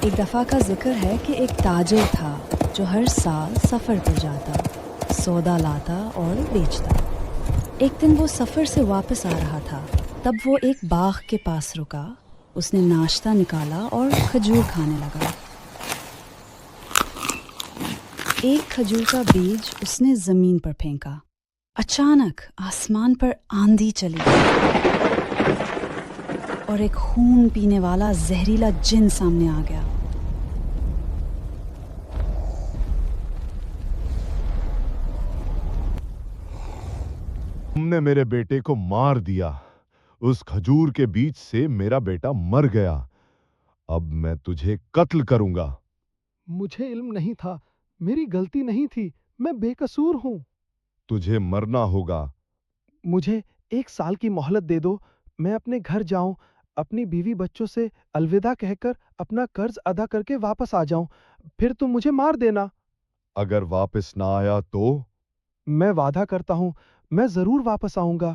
ایک دفعہ کا ذکر ہے کہ ایک تاجر تھا جو ہر سال سفر پر جاتا، سودا لاتا اور بیچتا۔ ایک دن وہ سفر سے واپس آ رہا تھا، تب وہ ایک باغ کے پاس رکا۔ اس نے ناشتہ نکالا اور کھجور کھانے لگا۔ ایک کھجور کا بیج اس نے زمین پر پھینکا۔ اچانک آسمان پر آندھی چلی اور ایک خون پینے والا زہریلا جن سامنے آ گیا۔ تم نے میرے بیٹے کو مار دیا۔ اس کھجور کے بیج سے میرا بیٹا مر گیا۔ اب میں تجھے قتل کروں گا۔ مجھے علم نہیں تھا، میری غلطی نہیں تھی، میں بے قصور ہوں۔ تجھے مرنا ہوگا۔ مجھے 1 سال کی مہلت دے دو، میں اپنے گھر جاؤں، اپنی بیوی بچوں سے الوداع کہہ کر اپنا قرض ادا کر کے واپس آ جاؤں، پھر تم مجھے مار دینا۔ اگر واپس نہ آیا تو؟ میں وعدہ کرتا ہوں، میں ضرور واپس آؤں گا۔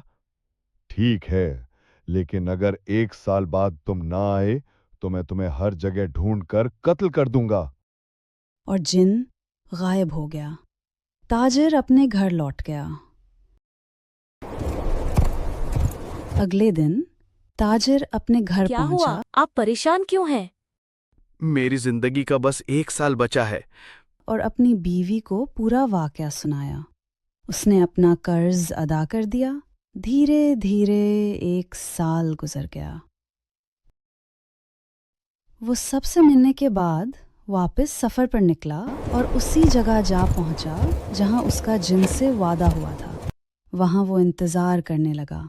ٹھیک ہے، لیکن اگر 1 سال بعد تم نہ آئے تو میں تمہیں ہر جگہ ڈھونڈ کر قتل کر دوں گا۔ اور جن غائب ہو گیا۔ تاجر اپنے گھر لوٹ گیا۔ اگلے دن تاجر اپنے گھر کیا پہنچا۔ ہوا؟ آپ پریشان کیوں ہیں؟ میری زندگی کا بس 1 سال بچا ہے۔ اور اپنی بیوی کو پورا واقعہ سنایا۔ اس نے اپنا قرض ادا کر دیا۔ دھیرے دھیرے 1 سال گزر گیا۔ وہ سب سے ملنے کے بعد واپس سفر پر نکلا اور اسی جگہ جا پہنچا جہاں اس کا جن سے وعدہ ہوا تھا۔ وہاں وہ انتظار کرنے لگا۔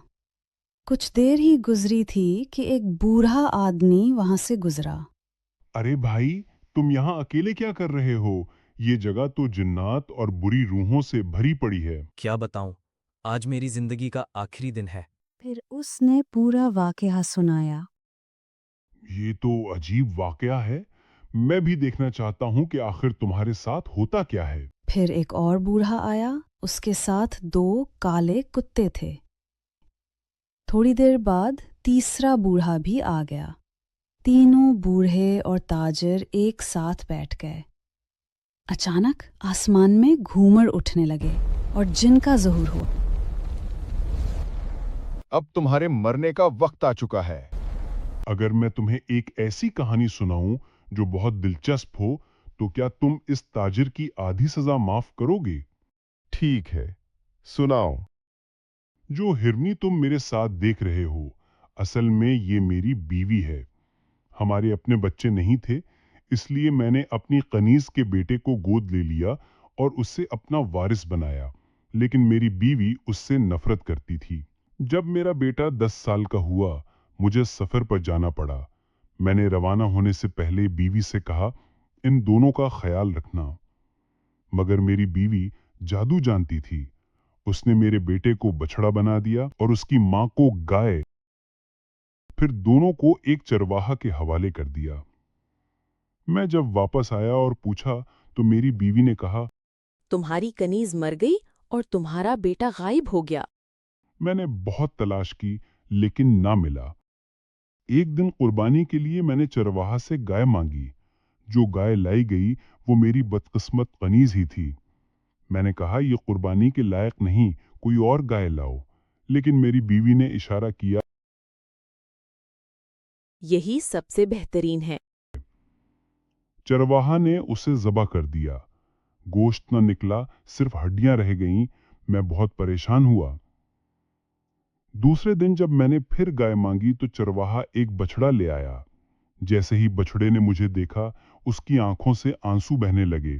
کچھ دیر ہی گزری تھی کہ ایک بوڑھا آدمی وہاں سے گزرا۔ ارے بھائی، تم یہاں اکیلے کیا کر رہے ہو؟ یہ جگہ تو جنات اور بری روحوں سے بھری پڑی ہے۔ کیا بتاؤں، آج میری زندگی کا آخری دن ہے۔ پھر اس نے پورا واقعہ سنایا۔ یہ تو عجیب واقعہ ہے۔ میں بھی دیکھنا چاہتا ہوں کہ آخر تمہارے ساتھ ہوتا کیا ہے۔ پھر ایک اور بوڑھا آیا، اس کے ساتھ 2 کالے کتے تھے۔ تھوڑی دیر بعد تیسرا بوڑھا بھی آ گیا۔ تینوں بوڑھے اور تاجر ایک ساتھ بیٹھ گئے۔ اچانک آسمان میں گھومر اٹھنے لگے اور جن کا ظہور ہوا۔ اب تمہارے مرنے کا وقت آ چکا ہے۔ اگر میں تمہیں ایک ایسی کہانی سناؤں جو بہت دلچسپ ہو تو کیا تم اس تاجر کی آدھی سزا معاف کرو گے؟ ٹھیک ہے، سناؤ۔ جو ہرنی تم میرے ساتھ دیکھ رہے ہو، اصل میں یہ میری بیوی ہے۔ ہمارے اپنے بچے نہیں تھے، اس لیے میں نے اپنی قنیز کے بیٹے کو گود لے لیا اور اس سے اپنا وارث بنایا، لیکن میری بیوی اس سے نفرت کرتی تھی۔ جب میرا بیٹا 10 سال کا ہوا، مجھے سفر پر جانا پڑا۔ میں نے روانہ ہونے سے پہلے بیوی سے کہا، ان دونوں کا خیال رکھنا۔ مگر میری بیوی جادو جانتی تھی۔ اس نے میرے بیٹے کو بچھڑا بنا دیا اور اس کی ماں کو گائے، پھر دونوں کو ایک چرواہا کے حوالے کر دیا۔ میں جب واپس آیا اور پوچھا تو میری بیوی نے کہا، تمہاری کنیز مر گئی اور تمہارا بیٹا غائب ہو گیا۔ میں نے بہت تلاش کی لیکن نہ ملا۔ ایک دن قربانی کے لیے میں نے چرواہا سے گائے مانگی۔ جو گائے لائی گئی وہ میری بدقسمت قنیز ہی تھی۔ میں نے کہا، یہ قربانی کے لائق نہیں، کوئی اور گائے لاؤ، لیکن میری بیوی نے اشارہ کیا، یہی سب سے بہترین ہے۔ چرواہا نے اسے ذبح کر دیا۔ گوشت نہ نکلا، صرف ہڈیاں رہ گئیں۔ میں بہت پریشان ہوا۔ دوسرے دن جب میں نے پھر گائے مانگی تو چرواہا ایک بچڑا لے آیا۔ جیسے ہی بچڑے نے مجھے دیکھا، اس کی آنکھوں سے آنسو بہنے لگے۔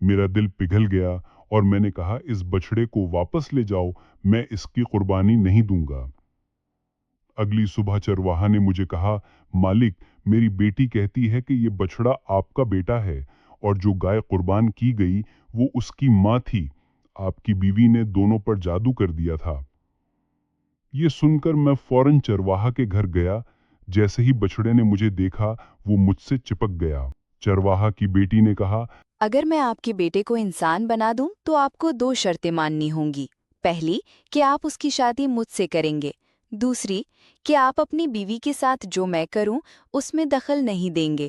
میرا دل پگھل گیا اور میں نے کہا، اس بچڑے کو واپس لے جاؤ، میں اس کی قربانی نہیں دوں گا۔ اگلی صبح چرواہا نے مجھے کہا، مالک، میری بیٹی کہتی ہے کہ یہ بچڑا آپ کا بیٹا ہے اور جو گائے قربان کی گئی وہ اس کی ماں تھی۔ آپ کی بیوی نے دونوں پر جادو کر دیا تھا۔ یہ سن کر میں فوراً چرواہا کے گھر گیا۔ جیسے ہی بچڑے نے مجھے دیکھا وہ مجھ سے چپک گیا۔ چرواہا کی بیٹی نے کہا، اگر میں آپ کے بیٹے کو انسان بنا دوں تو آپ کو 2 شرطیں ماننی ہوں گی۔ پہلی کہ آپ اس کی شادی مجھ سے کریں گے، دوسری کہ آپ اپنی بیوی کے ساتھ جو میں کروں اس میں دخل نہیں دیں گے۔